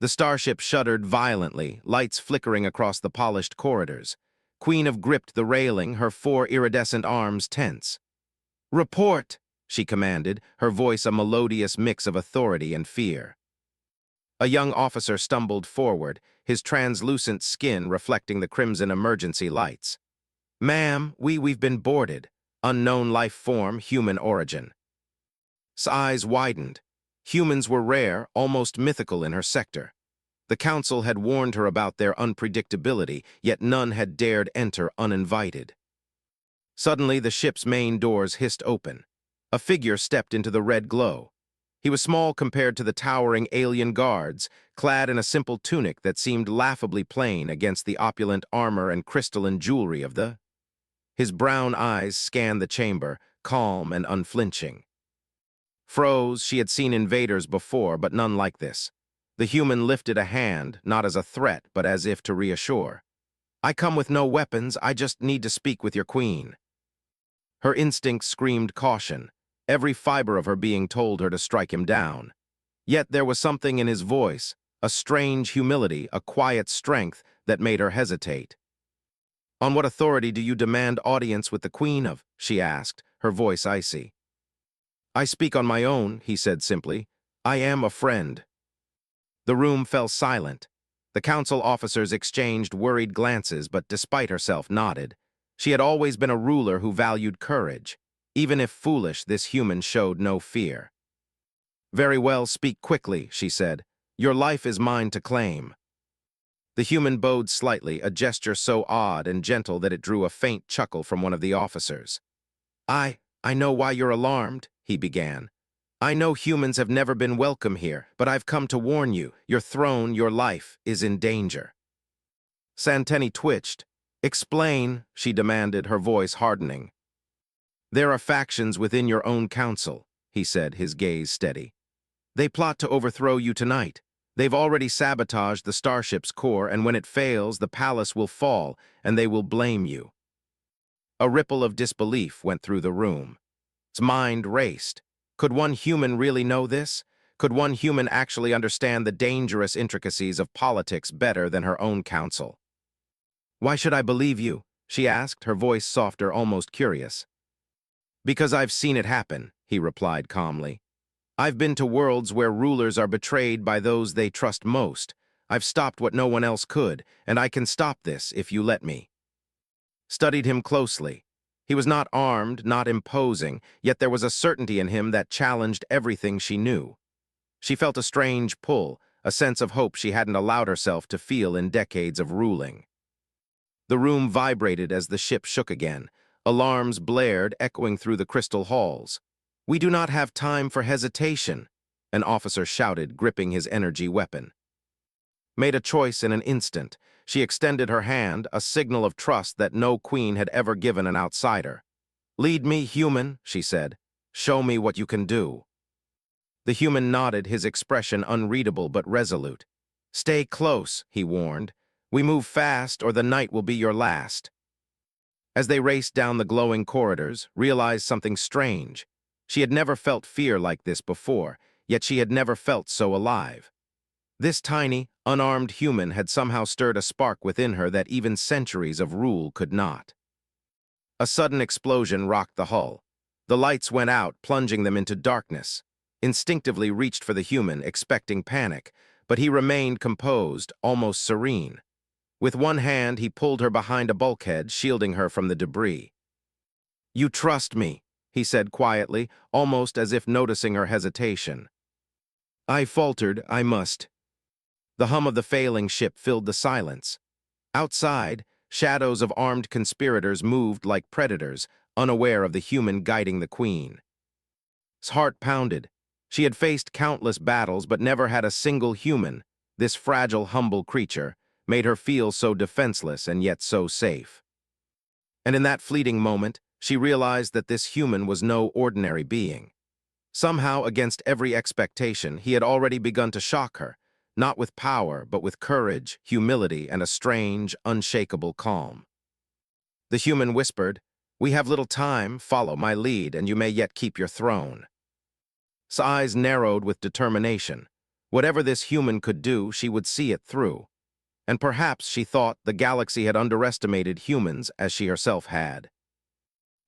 The starship shuddered violently, lights flickering across the polished corridors. Queen of gripped the railing, her four iridescent arms tense. "Report!" she commanded, her voice a melodious mix of authority and fear. A young officer stumbled forward, his translucent skin reflecting the crimson emergency lights. "Ma'am, we've been boarded. Unknown life form, human origin." His eyes widened. Humans were rare, almost mythical in her sector. The council had warned her about their unpredictability, yet none had dared enter uninvited. Suddenly, the ship's main doors hissed open. A figure stepped into the red glow. He was small compared to the towering alien guards, clad in a simple tunic that seemed laughably plain against the opulent armor and crystalline jewelry of the... His brown eyes scanned the chamber, calm and unflinching. Froze, she had seen invaders before, but none like this. The human lifted a hand, not as a threat, but as if to reassure. "I come with no weapons, I just need to speak with your queen." Her instincts screamed caution. Every fiber of her being told her to strike him down. Yet there was something in his voice, a strange humility, a quiet strength that made her hesitate. "On what authority do you demand audience with the queen of?" she asked, her voice icy. "I speak on my own," he said simply. "I am a friend." The room fell silent. The council officers exchanged worried glances, but despite herself nodded. She had always been a ruler who valued courage. Even if foolish, this human showed no fear. "Very well, speak quickly," she said. "Your life is mine to claim." The human bowed slightly, a gesture so odd and gentle that it drew a faint chuckle from one of the officers. I know why you're alarmed," he began. "I know humans have never been welcome here, but I've come to warn you, your throne, your life, is in danger." Santeni twitched. "Explain," she demanded, her voice hardening. "There are factions within your own council," he said, his gaze steady. "They plot to overthrow you tonight. They've already sabotaged the starship's core, and when it fails, the palace will fall, and they will blame you." A ripple of disbelief went through the room. Its mind raced. Could one human really know this? Could one human actually understand the dangerous intricacies of politics better than her own council? "Why should I believe you?" she asked, her voice softer, almost curious. "Because I've seen it happen," he replied calmly. "I've been to worlds where rulers are betrayed by those they trust most. I've stopped what no one else could, and I can stop this if you let me." Studied him closely. He was not armed, not imposing, yet there was a certainty in him that challenged everything she knew. She felt a strange pull, a sense of hope she hadn't allowed herself to feel in decades of ruling. The room vibrated as the ship shook again. Alarms blared, echoing through the crystal halls. "We do not have time for hesitation," an officer shouted, gripping his energy weapon. Made a choice in an instant, she extended her hand, a signal of trust that no queen had ever given an outsider. "Lead me, human," she said. "Show me what you can do." The human nodded, his expression unreadable but resolute. "Stay close," he warned. "We move fast, or the night will be your last." As they raced down the glowing corridors, realized something strange. She had never felt fear like this before, yet she had never felt so alive. This tiny, unarmed human had somehow stirred a spark within her that even centuries of rule could not. A sudden explosion rocked the hull. The lights went out, plunging them into darkness. Instinctively reached for the human, expecting panic, but he remained composed, almost serene. With one hand, he pulled her behind a bulkhead, shielding her from the debris. "You trust me," he said quietly, almost as if noticing her hesitation. I faltered. "I must." The hum of the failing ship filled the silence. Outside, shadows of armed conspirators moved like predators, unaware of the human guiding the queen. His heart pounded. She had faced countless battles, but never had a single human. This fragile, humble creature made her feel so defenseless and yet so safe. And in that fleeting moment, she realized that this human was no ordinary being. Somehow, against every expectation, he had already begun to shock her, not with power, but with courage, humility, and a strange, unshakable calm. The human whispered, "We have little time, follow my lead, and you may yet keep your throne." His eyes narrowed with determination. Whatever this human could do, she would see it through. And perhaps she thought the galaxy had underestimated humans as she herself had.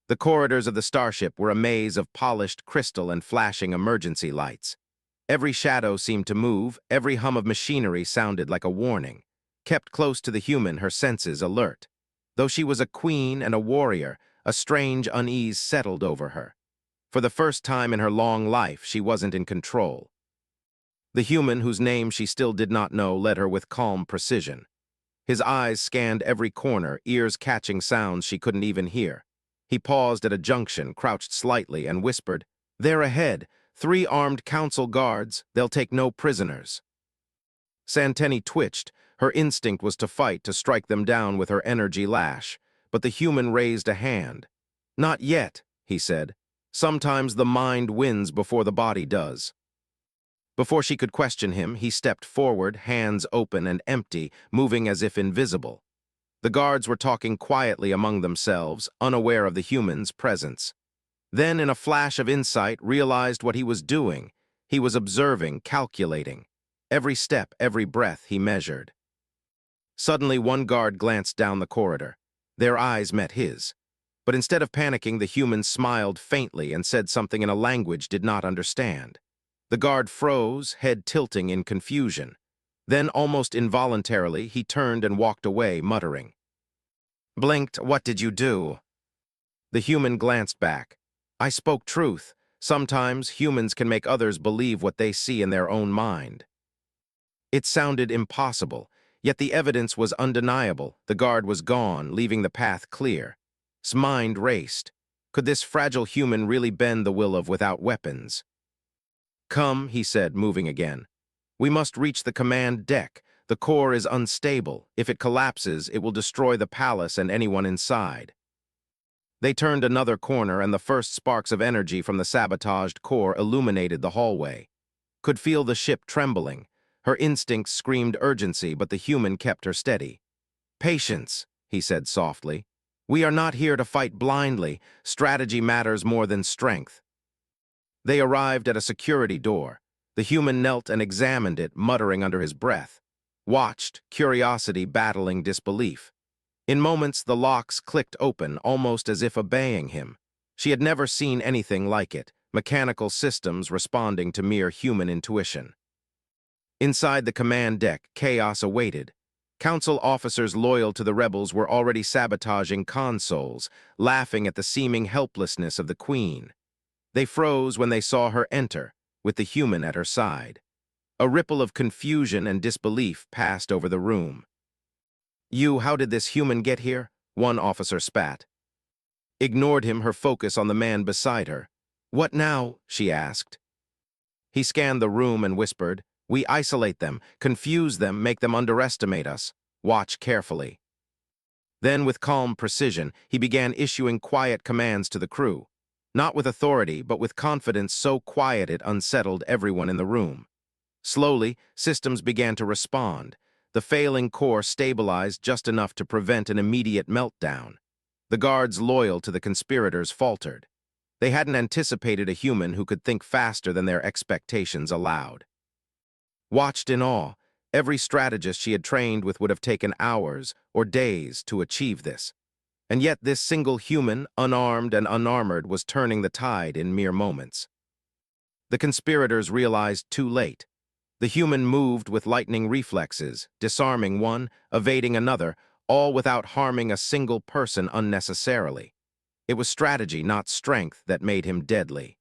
The corridors of the starship were a maze of polished crystal and flashing emergency lights. Every shadow seemed to move, every hum of machinery sounded like a warning. Kept close to the human, her senses alert. Though she was a queen and a warrior, a strange unease settled over her. For the first time in her long life, she wasn't in control. The human, whose name she still did not know, led her with calm precision. His eyes scanned every corner, ears catching sounds she couldn't even hear. He paused at a junction, crouched slightly, and whispered, "There ahead, 3 armed council guards. They'll take no prisoners." Santeni twitched. Her instinct was to fight, to strike them down with her energy lash. But the human raised a hand. "Not yet," he said. "Sometimes the mind wins before the body does." Before she could question him, he stepped forward, hands open and empty, moving as if invisible. The guards were talking quietly among themselves, unaware of the human's presence. Then, in a flash of insight, realized what he was doing. He was observing, calculating. Every step, every breath he measured. Suddenly, one guard glanced down the corridor. Their eyes met his. But instead of panicking, the human smiled faintly and said something in a language did not understand. The guard froze, head tilting in confusion. Then, almost involuntarily, he turned and walked away, muttering. "Blinked, what did you do?" The human glanced back. "I spoke truth. Sometimes humans can make others believe what they see in their own mind." It sounded impossible, yet the evidence was undeniable. The guard was gone, leaving the path clear. His mind raced. Could this fragile human really bend the will of without weapons? "Come," he said, moving again. "We must reach the command deck. The core is unstable. If it collapses, it will destroy the palace and anyone inside." They turned another corner, and the first sparks of energy from the sabotaged core illuminated the hallway. Could feel the ship trembling. Her instincts screamed urgency, but the human kept her steady. "Patience," he said softly. "We are not here to fight blindly. Strategy matters more than strength." They arrived at a security door. The human knelt and examined it, muttering under his breath. Watched, curiosity battling disbelief. In moments, the locks clicked open, almost as if obeying him. She had never seen anything like it, mechanical systems responding to mere human intuition. Inside the command deck, chaos awaited. Council officers loyal to the rebels were already sabotaging consoles, laughing at the seeming helplessness of the Queen. They froze when they saw her enter, with the human at her side. A ripple of confusion and disbelief passed over the room. How did this human get here?" one officer spat. Ignored him, her focus on the man beside her. "What now?" she asked. He scanned the room and whispered, "We isolate them, confuse them, make them underestimate us. Watch carefully." Then, with calm precision, he began issuing quiet commands to the crew. Not with authority, but with confidence so quiet it unsettled everyone in the room. Slowly, systems began to respond. The failing core stabilized just enough to prevent an immediate meltdown. The guards loyal to the conspirators faltered. They hadn't anticipated a human who could think faster than their expectations allowed. Watched in awe, every strategist she had trained with would have taken hours or days to achieve this. And yet this single human, unarmed and unarmored, was turning the tide in mere moments. The conspirators realized too late. The human moved with lightning reflexes, disarming one, evading another, all without harming a single person unnecessarily. It was strategy, not strength, that made him deadly.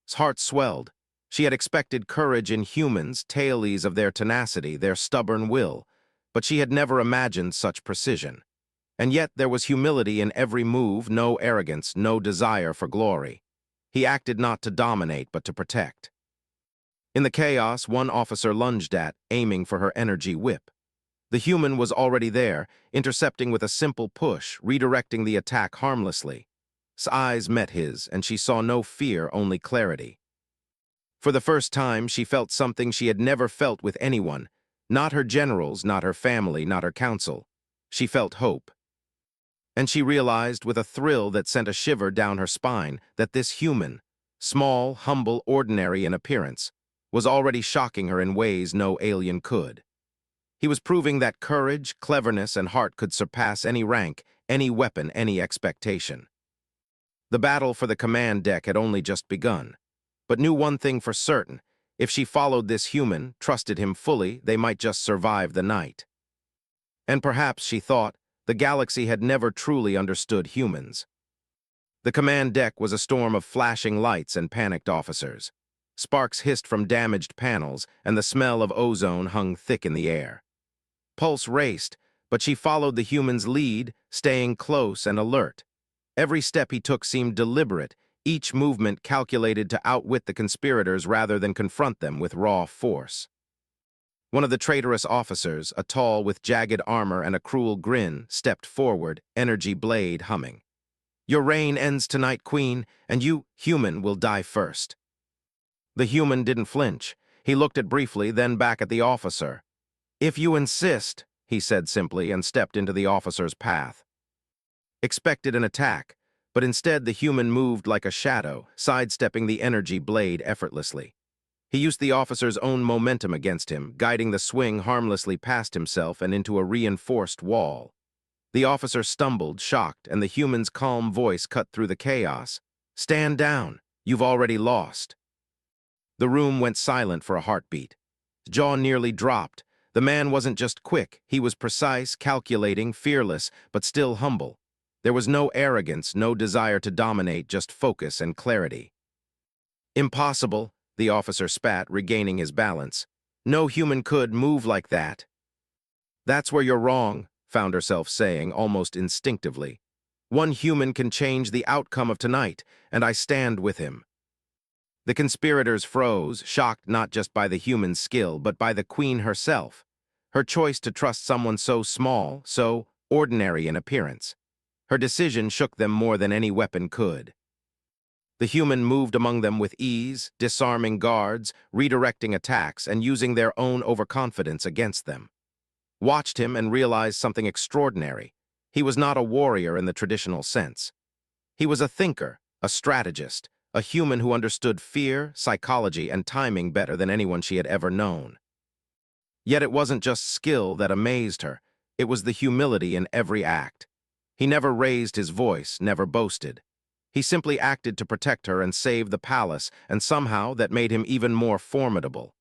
His heart swelled. She had expected courage in humans, tales of their tenacity, their stubborn will, but she had never imagined such precision. And yet there was humility in every move, no arrogance, no desire for glory. He acted not to dominate, but to protect. In the chaos, one officer lunged at, aiming for her energy whip. The human was already there, intercepting with a simple push, redirecting the attack harmlessly. His eyes met his, and she saw no fear, only clarity. For the first time, she felt something she had never felt with anyone. Not her generals, not her family, not her council. She felt hope. And she realized, with a thrill that sent a shiver down her spine, that this human, small, humble, ordinary in appearance, was already shocking her in ways no alien could. He was proving that courage, cleverness, and heart could surpass any rank, any weapon, any expectation. The battle for the command deck had only just begun, but knew one thing for certain: if she followed this human, trusted him fully, they might just survive the night. And perhaps, she thought, the galaxy had never truly understood humans. The command deck was a storm of flashing lights and panicked officers. Sparks hissed from damaged panels, and the smell of ozone hung thick in the air. Pulse raced, but she followed the human's lead, staying close and alert. Every step he took seemed deliberate, each movement calculated to outwit the conspirators rather than confront them with raw force. One of the traitorous officers, a tall with jagged armor and a cruel grin, stepped forward, energy blade humming. "Your reign ends tonight, Queen, and you, human, will die first." The human didn't flinch. He looked at briefly, then back at the officer. "If you insist," he said simply, and stepped into the officer's path. Expected an attack, but instead the human moved like a shadow, sidestepping the energy blade effortlessly. He used the officer's own momentum against him, guiding the swing harmlessly past himself and into a reinforced wall. The officer stumbled, shocked, and the human's calm voice cut through the chaos. "Stand down. You've already lost." The room went silent for a heartbeat. His jaw nearly dropped. The man wasn't just quick, he was precise, calculating, fearless, but still humble. There was no arrogance, no desire to dominate, just focus and clarity. "Impossible," the officer spat, regaining his balance. "No human could move like that." "That's where you're wrong," found herself saying, almost instinctively. "One human can change the outcome of tonight, and I stand with him." The conspirators froze, shocked not just by the human's skill, but by the Queen herself. Her choice to trust someone so small, so ordinary in appearance. Her decision shook them more than any weapon could. The human moved among them with ease, disarming guards, redirecting attacks, and using their own overconfidence against them. Watched him and realized something extraordinary. He was not a warrior in the traditional sense. He was a thinker, a strategist, a human who understood fear, psychology, and timing better than anyone she had ever known. Yet it wasn't just skill that amazed her, it was the humility in every act. He never raised his voice, never boasted. He simply acted to protect her and save the palace, and somehow that made him even more formidable.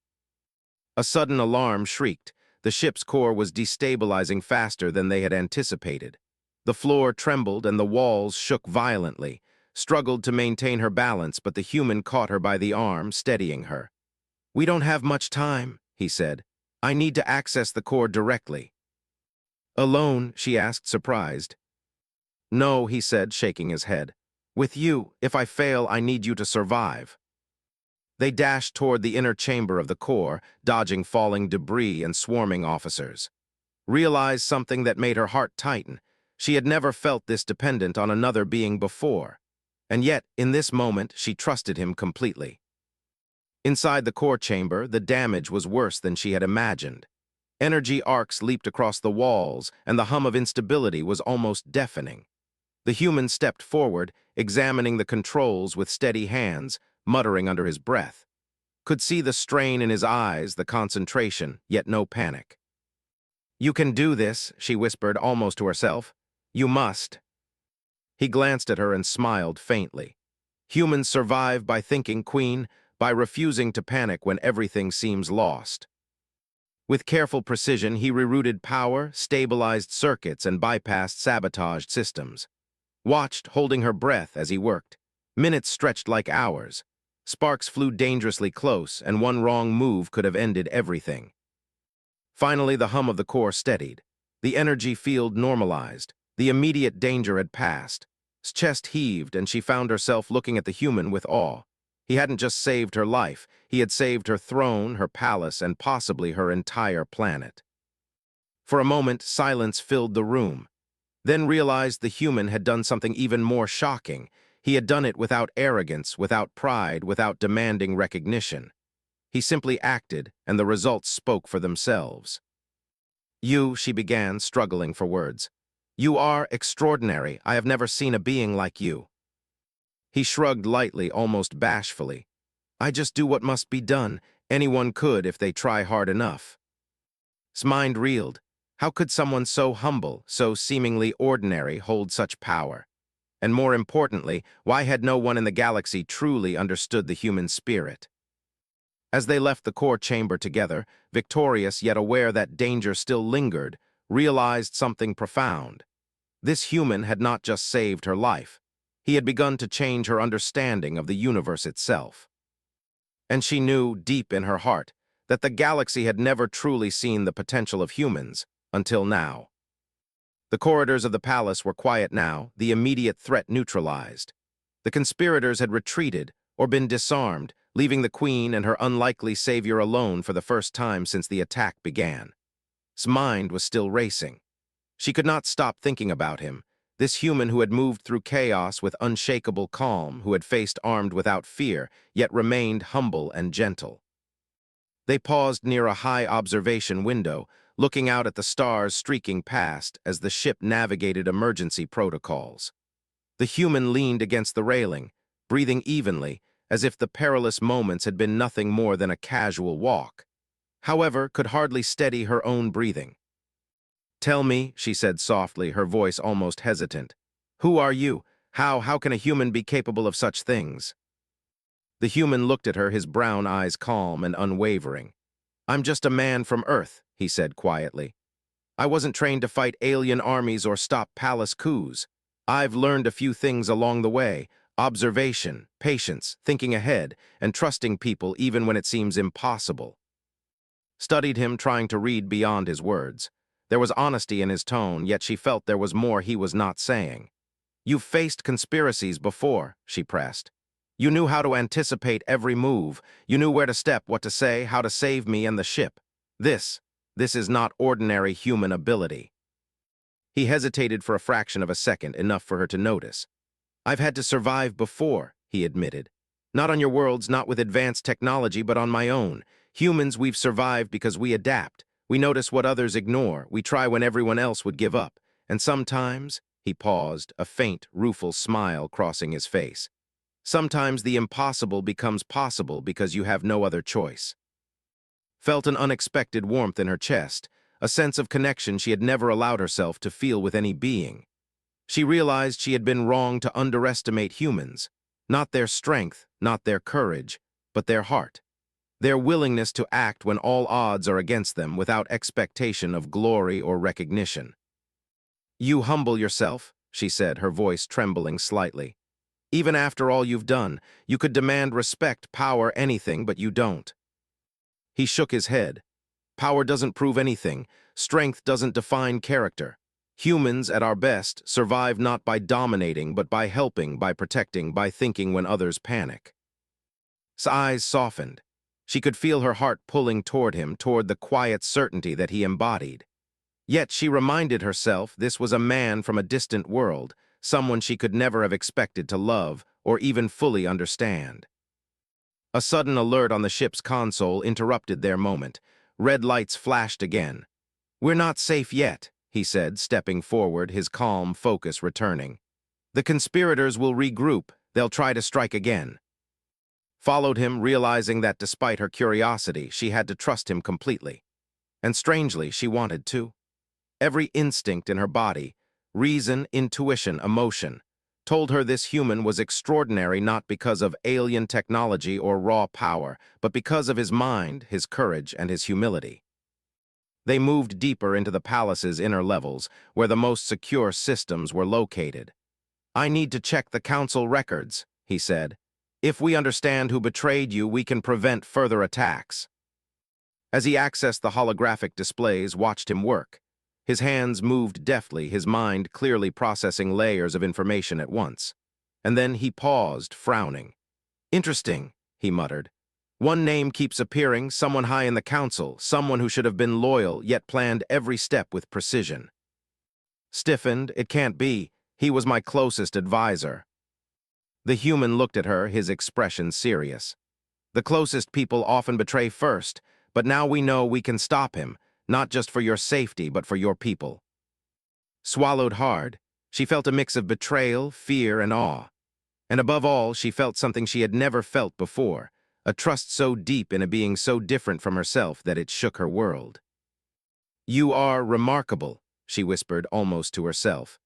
A sudden alarm shrieked. The ship's core was destabilizing faster than they had anticipated. The floor trembled and the walls shook violently. Struggled to maintain her balance, but the human caught her by the arm, steadying her. "We don't have much time," he said. "I need to access the core directly." "Alone?" she asked, surprised. "No," he said, shaking his head. "With you. If I fail, I need you to survive." They dashed toward the inner chamber of the core, dodging falling debris and swarming officers. Realized something that made her heart tighten. She had never felt this dependent on another being before. And yet, in this moment, she trusted him completely. Inside the core chamber, the damage was worse than she had imagined. Energy arcs leaped across the walls, and the hum of instability was almost deafening. The human stepped forward, examining the controls with steady hands, muttering under his breath. Could see the strain in his eyes, the concentration, yet no panic. "You can do this," she whispered almost to herself. "You must." He glanced at her and smiled faintly. "Humans survive by thinking, Queen, by refusing to panic when everything seems lost." With careful precision, he rerouted power, stabilized circuits, and bypassed sabotaged systems. Watched, holding her breath as he worked. Minutes stretched like hours. Sparks flew dangerously close, and one wrong move could have ended everything. Finally, the hum of the core steadied. The energy field normalized. The immediate danger had passed. His chest heaved, and she found herself looking at the human with awe. He hadn't just saved her life, he had saved her throne, her palace, and possibly her entire planet. For a moment, silence filled the room. Then realized the human had done something even more shocking. He had done it without arrogance, without pride, without demanding recognition. He simply acted, and the results spoke for themselves. "You," she began, struggling for words. "You are extraordinary. I have never seen a being like you." He shrugged lightly, almost bashfully. "I just do what must be done. Anyone could if they try hard enough. His mind reeled. How could someone so humble, so seemingly ordinary, hold such power? And more importantly, why had no one in the galaxy truly understood the human spirit? As they left the core chamber together, victorious yet aware that danger still lingered, realized something profound. This human had not just saved her life. He had begun to change her understanding of the universe itself. And she knew, deep in her heart, that the galaxy had never truly seen the potential of humans until now. The corridors of the palace were quiet now, the immediate threat neutralized. The conspirators had retreated or been disarmed, leaving the queen and her unlikely savior alone for the first time since the attack began. His mind was still racing. She could not stop thinking about him, this human who had moved through chaos with unshakable calm, who had faced armed without fear, yet remained humble and gentle. They paused near a high observation window, looking out at the stars streaking past as the ship navigated emergency protocols. The human leaned against the railing, breathing evenly, as if the perilous moments had been nothing more than a casual walk. However, could hardly steady her own breathing. "Tell me," she said softly, her voice almost hesitant. "Who are you? How can a human be capable of such things?" The human looked at her, his brown eyes calm and unwavering. "I'm just a man from Earth," he said quietly. "I wasn't trained to fight alien armies or stop palace coups. I've learned a few things along the way: observation, patience, thinking ahead, and trusting people even when it seems impossible." Studied him, trying to read beyond his words. There was honesty in his tone, yet she felt there was more he was not saying. "You've faced conspiracies before," she pressed. "You knew how to anticipate every move. You knew where to step, what to say, how to save me and the ship. This is not ordinary human ability." He hesitated for a fraction of a second, enough for her to notice. "I've had to survive before," he admitted. "Not on your worlds, not with advanced technology, but on my own. Humans, we've survived because we adapt. We notice what others ignore. We try when everyone else would give up. And sometimes," he paused, a faint, rueful smile crossing his face, "sometimes the impossible becomes possible because you have no other choice." Felt an unexpected warmth in her chest, a sense of connection she had never allowed herself to feel with any being. She realized she had been wrong to underestimate humans, not their strength, not their courage, but their heart, their willingness to act when all odds are against them without expectation of glory or recognition. "You humble yourself," she said, her voice trembling slightly. "Even after all you've done, you could demand respect, power, anything, but you don't." He shook his head. "Power doesn't prove anything. Strength doesn't define character. Humans, at our best, survive not by dominating, but by helping, by protecting, by thinking when others panic." His eyes softened. She could feel her heart pulling toward him, toward the quiet certainty that he embodied. Yet she reminded herself this was a man from a distant world, someone she could never have expected to love or even fully understand. A sudden alert on the ship's console interrupted their moment. Red lights flashed again. "We're not safe yet," he said, stepping forward, his calm focus returning. "The conspirators will regroup. They'll try to strike again." Followed him, realizing that despite her curiosity, she had to trust him completely. And strangely, she wanted to. Every instinct in her body, reason, intuition, emotion, told her this human was extraordinary not because of alien technology or raw power, but because of his mind, his courage, and his humility. They moved deeper into the palace's inner levels, where the most secure systems were located. "I need to check the council records," he said. "If we understand who betrayed you, we can prevent further attacks." As he accessed the holographic displays, watched him work. His hands moved deftly, his mind clearly processing layers of information at once. And then he paused, frowning. "Interesting," he muttered. "One name keeps appearing, someone high in the council, someone who should have been loyal, yet planned every step with precision." Stiffened. "It can't be. He was my closest advisor." The human looked at her, his expression serious. "The closest people often betray first, but now we know we can stop him, not just for your safety, but for your people." Swallowed hard, she felt a mix of betrayal, fear, and awe. And above all, she felt something she had never felt before, a trust so deep in a being so different from herself that it shook her world. "You are remarkable," she whispered almost to herself.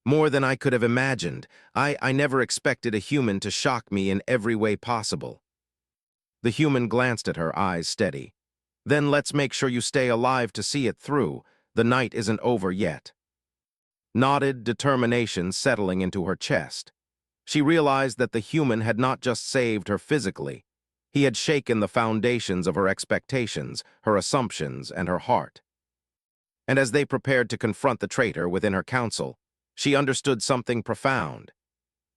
"More than I could have imagined. I never expected a human to shock me in every way possible." The human glanced at her, eyes steady. "Then let's make sure you stay alive to see it through. The night isn't over yet." Nodded determination settling into her chest. She realized that the human had not just saved her physically. He had shaken the foundations of her expectations, her assumptions, and her heart. And as they prepared to confront the traitor within her council, she understood something profound.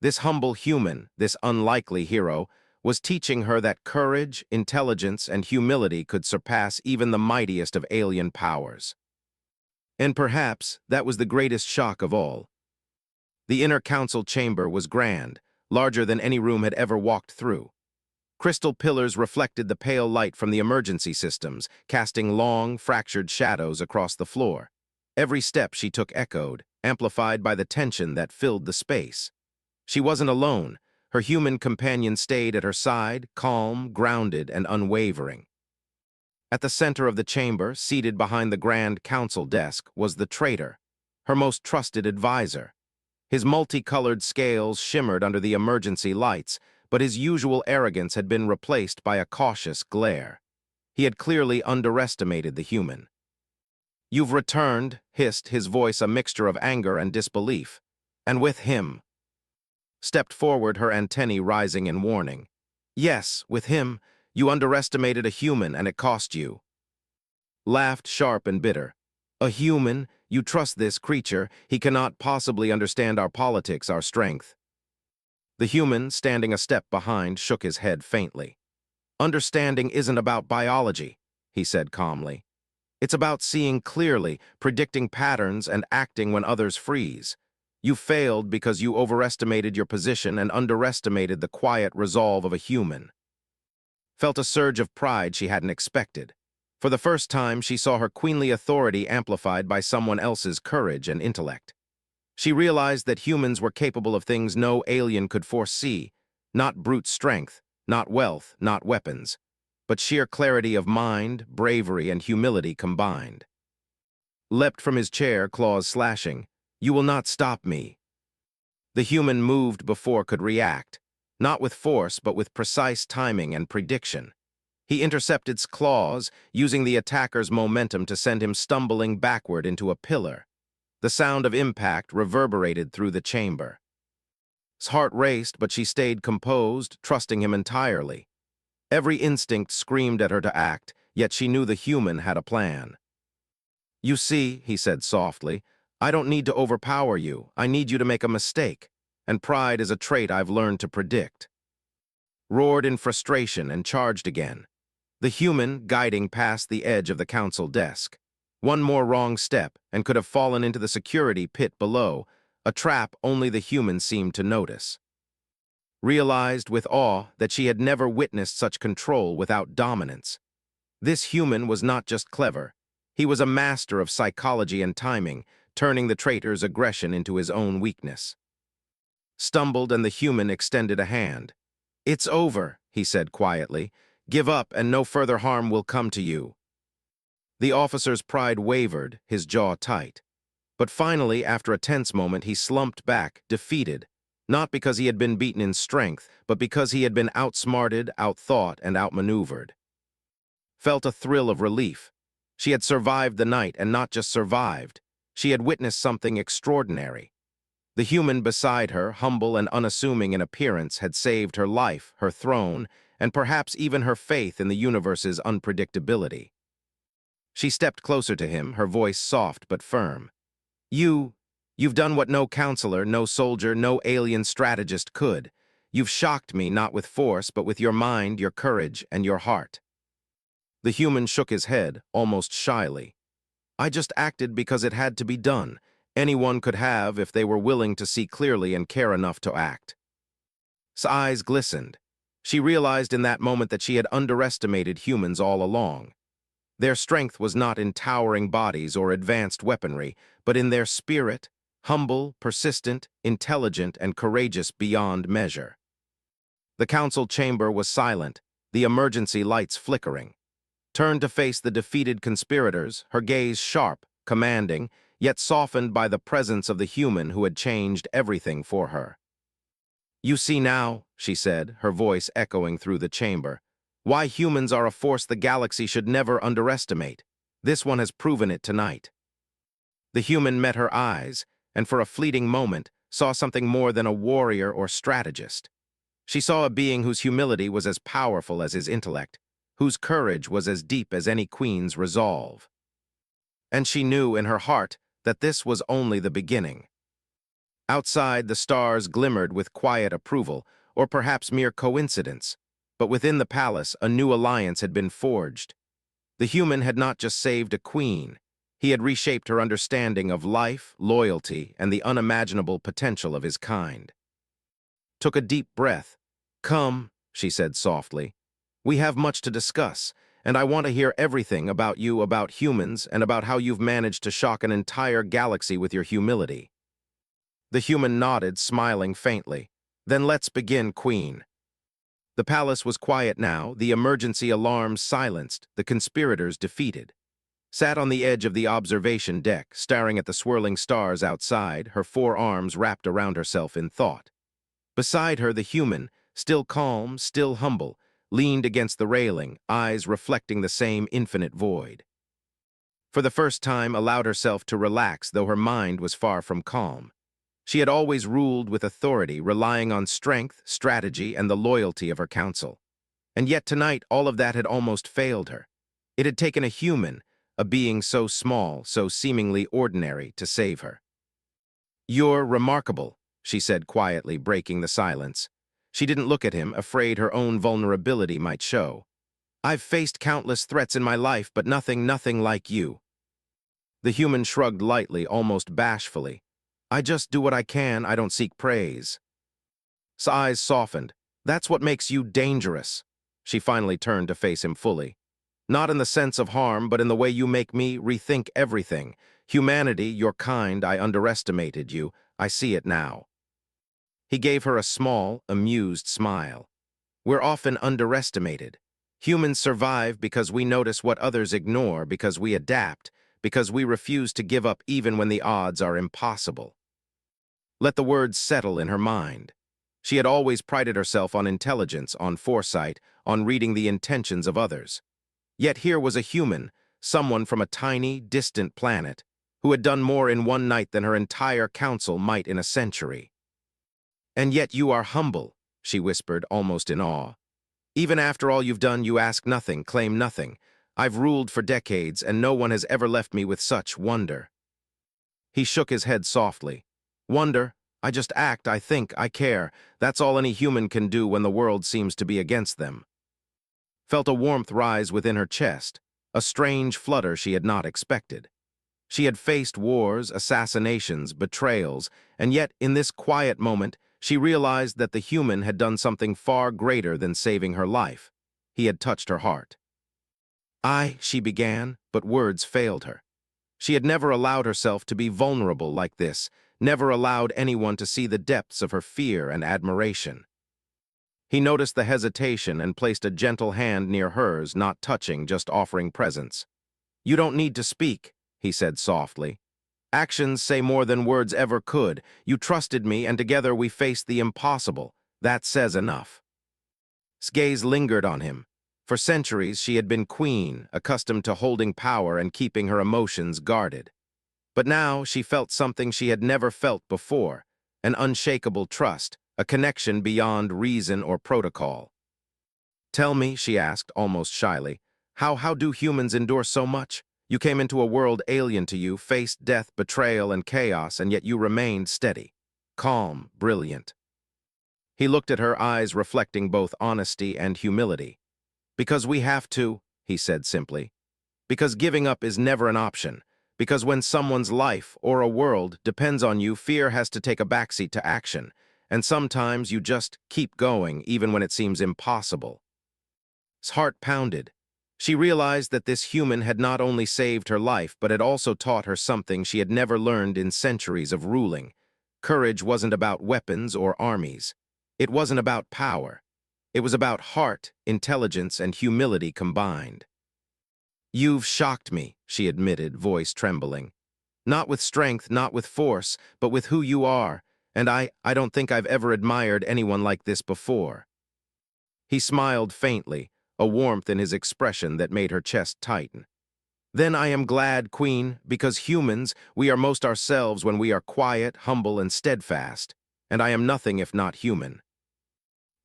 This humble human, this unlikely hero, was teaching her that courage, intelligence, and humility could surpass even the mightiest of alien powers. And perhaps that was the greatest shock of all. The inner council chamber was grand, larger than any room had ever walked through. Crystal pillars reflected the pale light from the emergency systems, casting long, fractured shadows across the floor. Every step she took echoed, amplified by the tension that filled the space. She wasn't alone. Her human companion stayed at her side, calm, grounded, and unwavering. At the center of the chamber, seated behind the Grand Council desk, was the traitor, her most trusted advisor. His multicolored scales shimmered under the emergency lights, but his usual arrogance had been replaced by a cautious glare. He had clearly underestimated the human. "You've returned," hissed, his voice a mixture of anger and disbelief. "And with him." Stepped forward, her antennae rising in warning. "Yes, with him. You underestimated a human, and it cost you." Laughed sharp and bitter. "A human? You trust this creature. He cannot possibly understand our politics, our strength." The human, standing a step behind, shook his head faintly. "Understanding isn't about biology," he said calmly. "It's about seeing clearly, predicting patterns, and acting when others freeze. You failed because you overestimated your position and underestimated the quiet resolve of a human." Felt a surge of pride she hadn't expected. For the first time, she saw her queenly authority amplified by someone else's courage and intellect. She realized that humans were capable of things no alien could foresee, not brute strength, not wealth, not weapons, but sheer clarity of mind, bravery, and humility combined. Leapt from his chair, claws slashing. "You will not stop me." The human moved before could react, not with force, but with precise timing and prediction. He intercepted claws, using the attacker's momentum to send him stumbling backward into a pillar. The sound of impact reverberated through the chamber. His heart raced, but she stayed composed, trusting him entirely. Every instinct screamed at her to act, yet she knew the human had a plan. "You see," he said softly, "I don't need to overpower you. I need you to make a mistake, and pride is a trait I've learned to predict." Roared in frustration and charged again. The human guiding past the edge of the council desk. One more wrong step and could have fallen into the security pit below, a trap only the human seemed to notice. Realized with awe that she had never witnessed such control without dominance. This human was not just clever. He was a master of psychology and timing, turning the traitor's aggression into his own weakness. Stumbled, and the human extended a hand. "It's over," he said quietly. "Give up and no further harm will come to you." The officer's pride wavered, his jaw tight. But finally, after a tense moment, he slumped back, defeated, not because he had been beaten in strength, but because he had been outsmarted, outthought, and outmaneuvered. Felt a thrill of relief. She had survived the night, and not just survived. She had witnessed something extraordinary. The human beside her, humble and unassuming in appearance, had saved her life, her throne, and perhaps even her faith in the universe's unpredictability. She stepped closer to him, her voice soft but firm. You've done what no counselor, no soldier, no alien strategist could. You've shocked me not with force, but with your mind, your courage, and your heart." The human shook his head, almost shyly. "I just acted because it had to be done. Anyone could have if they were willing to see clearly and care enough to act." His eyes glistened. She realized in that moment that she had underestimated humans all along. Their strength was not in towering bodies or advanced weaponry, but in their spirit, humble, persistent, intelligent, and courageous beyond measure. The council chamber was silent, the emergency lights flickering. Turned to face the defeated conspirators, her gaze sharp, commanding, yet softened by the presence of the human who had changed everything for her. "You see now," she said, her voice echoing through the chamber, "why humans are a force the galaxy should never underestimate. This one has proven it tonight." The human met her eyes, and for a fleeting moment saw something more than a warrior or strategist. She saw a being whose humility was as powerful as his intellect, whose courage was as deep as any queen's resolve. And she knew in her heart that this was only the beginning. Outside, the stars glimmered with quiet approval, or perhaps mere coincidence, but within the palace a new alliance had been forged. The human had not just saved a queen, he had reshaped her understanding of life, loyalty, and the unimaginable potential of his kind. Took a deep breath. "Come," she said softly. "We have much to discuss, and I want to hear everything about you, about humans, and about how you've managed to shock an entire galaxy with your humility." The human nodded, smiling faintly. "Then let's begin, Queen." The palace was quiet now, the emergency alarms silenced, the conspirators defeated. Sat on the edge of the observation deck, staring at the swirling stars outside, her forearms wrapped around herself in thought. Beside her, the human, still calm, still humble, leaned against the railing, eyes reflecting the same infinite void. For the first time, allowed herself to relax, though her mind was far from calm. She had always ruled with authority, relying on strength, strategy, and the loyalty of her council. And yet tonight, all of that had almost failed her. It had taken a human, a being so small, so seemingly ordinary, to save her. "You're remarkable," she said quietly, breaking the silence. She didn't look at him, afraid her own vulnerability might show. "I've faced countless threats in my life, but nothing like you." The human shrugged lightly, almost bashfully. "I just do what I can, I don't seek praise." His eyes softened. "That's what makes you dangerous." She finally turned to face him fully. "Not in the sense of harm, but in the way you make me rethink everything. Humanity, your kind, I underestimated you. I see it now." He gave her a small, amused smile. "We're often underestimated. Humans survive because we notice what others ignore, because we adapt, because we refuse to give up even when the odds are impossible." Let the words settle in her mind. She had always prided herself on intelligence, on foresight, on reading the intentions of others. Yet here was a human, someone from a tiny, distant planet, who had done more in one night than her entire council might in a century. "And yet you are humble," she whispered, almost in awe. "Even after all you've done, you ask nothing, claim nothing. I've ruled for decades, and no one has ever left me with such wonder." He shook his head softly. "Wonder? I just act, I think, I care. That's all any human can do when the world seems to be against them." Felt a warmth rise within her chest, a strange flutter she had not expected. She had faced wars, assassinations, betrayals, and yet in this quiet moment she realized that the human had done something far greater than saving her life. He had touched her heart. She began, but words failed her. She had never allowed herself to be vulnerable like this, never allowed anyone to see the depths of her fear and admiration. He noticed the hesitation and placed a gentle hand near hers, not touching, just offering presence. "You don't need to speak," he said softly. "Actions say more than words ever could. You trusted me, and together we faced the impossible. That says enough." His gaze lingered on him. For centuries she had been queen, accustomed to holding power and keeping her emotions guarded. But now she felt something she had never felt before, an unshakable trust, a connection beyond reason or protocol. "Tell me," she asked, almost shyly, how do humans endure so much? You came into a world alien to you, faced death, betrayal, and chaos, and yet you remained steady, calm, brilliant." He looked at her, eyes reflecting both honesty and humility. "Because we have to," he said simply. "Because giving up is never an option. Because when someone's life or a world depends on you, fear has to take a backseat to action. And sometimes you just keep going, even when it seems impossible." His heart pounded. She realized that this human had not only saved her life, but had also taught her something she had never learned in centuries of ruling. Courage wasn't about weapons or armies. It wasn't about power. It was about heart, intelligence, and humility combined. "You've shocked me," she admitted, voice trembling. "Not with strength, not with force, but with who you are, and I don't think I've ever admired anyone like this before." He smiled faintly, a warmth in his expression that made her chest tighten. "Then I am glad, Queen, because humans, we are most ourselves when we are quiet, humble, and steadfast, and I am nothing if not human."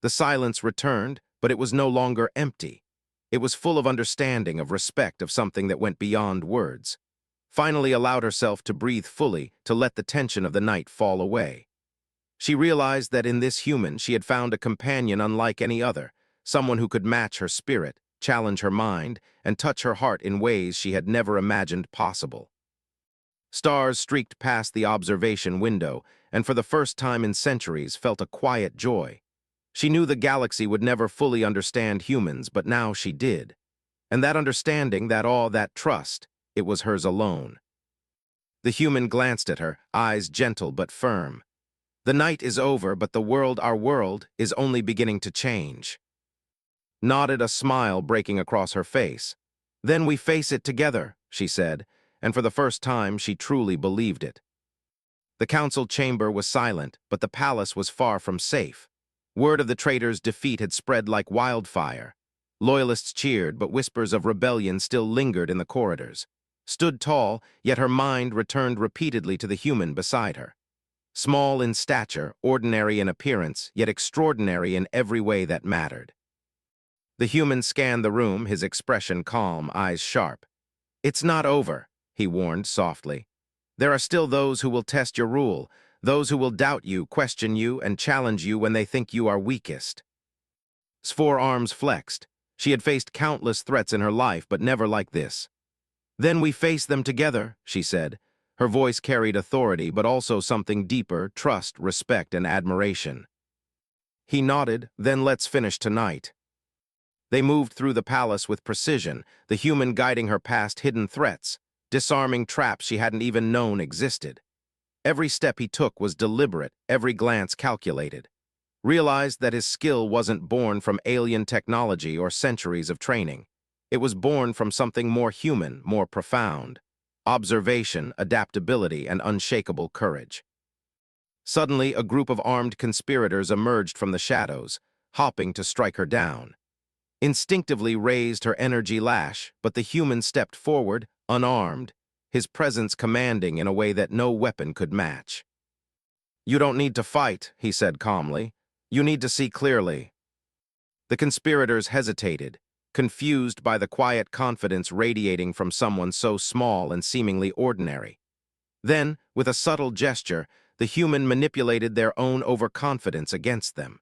The silence returned, but it was no longer empty. It was full of understanding, of respect, of something that went beyond words. Finally allowed herself to breathe fully, to let the tension of the night fall away. She realized that in this human she had found a companion unlike any other, someone who could match her spirit, challenge her mind, and touch her heart in ways she had never imagined possible. Stars streaked past the observation window, and for the first time in centuries felt a quiet joy. She knew the galaxy would never fully understand humans, but now she did. And that understanding, that awe, that trust, it was hers alone. The human glanced at her, eyes gentle but firm. "The night is over, but the world, our world, is only beginning to change." Nodded, a smile breaking across her face. "Then we face it together," she said, and for the first time she truly believed it. The council chamber was silent, but the palace was far from safe. Word of the traitors' defeat had spread like wildfire. Loyalists cheered, but whispers of rebellion still lingered in the corridors. Stood tall, yet her mind returned repeatedly to the human beside her. Small in stature, ordinary in appearance, yet extraordinary in every way that mattered. The human scanned the room, his expression calm, eyes sharp. "It's not over," he warned softly. "There are still those who will test your rule, those who will doubt you, question you, and challenge you when they think you are weakest." His forearms flexed. She had faced countless threats in her life, but never like this. "Then we face them together," she said. Her voice carried authority, but also something deeper, trust, respect, and admiration. He nodded. "Then let's finish tonight." They moved through the palace with precision, the human guiding her past hidden threats, disarming traps she hadn't even known existed. Every step he took was deliberate, every glance calculated. Realized that his skill wasn't born from alien technology or centuries of training. It was born from something more human, more profound. Observation, adaptability, and unshakable courage. Suddenly, a group of armed conspirators emerged from the shadows, hopping to strike her down. Instinctively raised her energy lash, but the human stepped forward, unarmed, his presence commanding in a way that no weapon could match. "You don't need to fight," he said calmly. "You need to see clearly." The conspirators hesitated, confused by the quiet confidence radiating from someone so small and seemingly ordinary. Then, with a subtle gesture, the human manipulated their own overconfidence against them.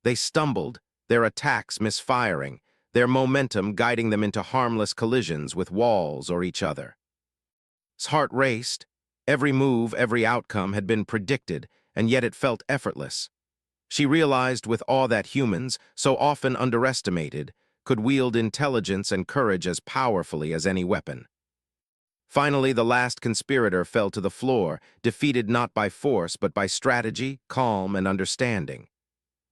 They stumbled, their attacks misfiring, their momentum guiding them into harmless collisions with walls or each other. His heart raced. Every move, every outcome had been predicted, and yet it felt effortless. She realized with awe that humans, so often underestimated, could wield intelligence and courage as powerfully as any weapon. Finally, the last conspirator fell to the floor, defeated not by force but by strategy, calm, and understanding.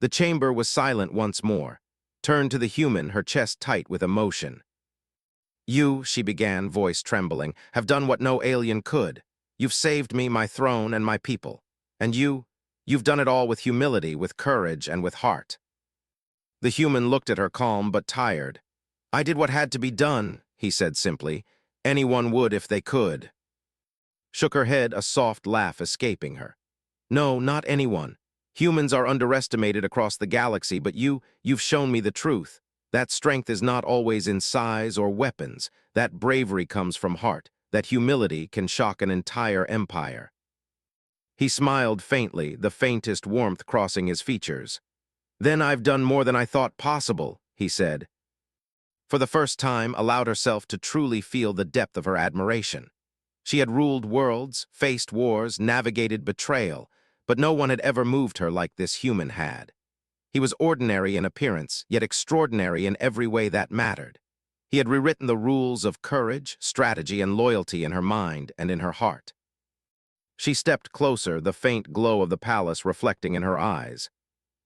The chamber was silent once more, turned to the human, her chest tight with emotion. "You," she began, voice trembling, "have done what no alien could. You've saved me, my throne, and my people. And you've done it all with humility, with courage, and with heart." The human looked at her calm but tired. "I did what had to be done," he said simply. "Anyone would if they could." Shook her head, a soft laugh escaping her. "No, not anyone. Humans are underestimated across the galaxy, but you've shown me the truth. That strength is not always in size or weapons. That bravery comes from heart. That humility can shock an entire empire." He smiled faintly, the faintest warmth crossing his features. "Then I've done more than I thought possible," he said. For the first time, allowed herself to truly feel the depth of her admiration. She had ruled worlds, faced wars, navigated betrayal, but no one had ever moved her like this human had. He was ordinary in appearance, yet extraordinary in every way that mattered. He had rewritten the rules of courage, strategy, and loyalty in her mind and in her heart. She stepped closer, the faint glow of the palace reflecting in her eyes.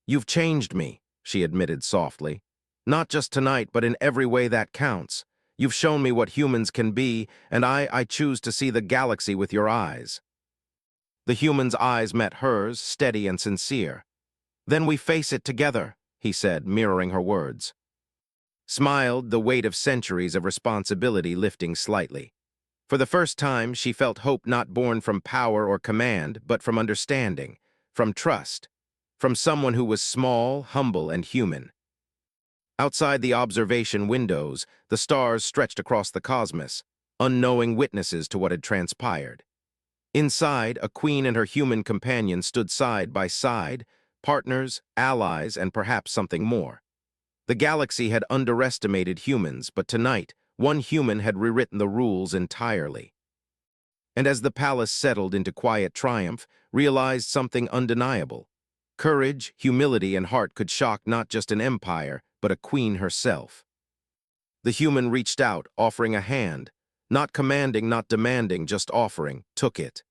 "You've changed me," she admitted softly. "Not just tonight, but in every way that counts. You've shown me what humans can be, and I choose to see the galaxy with your eyes." The human's eyes met hers, steady and sincere. "Then we face it together," he said, mirroring her words. Smiled, the weight of centuries of responsibility lifting slightly. For the first time, she felt hope not born from power or command, but from understanding, from trust, from someone who was small, humble, and human. Outside the observation windows, the stars stretched across the cosmos, unknowing witnesses to what had transpired. Inside, a queen and her human companion stood side by side, partners, allies, and perhaps something more. The galaxy had underestimated humans, but tonight, one human had rewritten the rules entirely. And as the palace settled into quiet triumph, realized something undeniable. Courage, humility, and heart could shock not just an empire, but a queen herself. The human reached out, offering a hand, not commanding, not demanding, just offering, took it.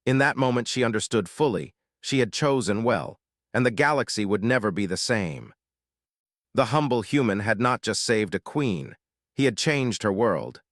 In that moment she understood fully, she had chosen well, and the galaxy would never be the same. The humble human had not just saved a queen, he had changed her world.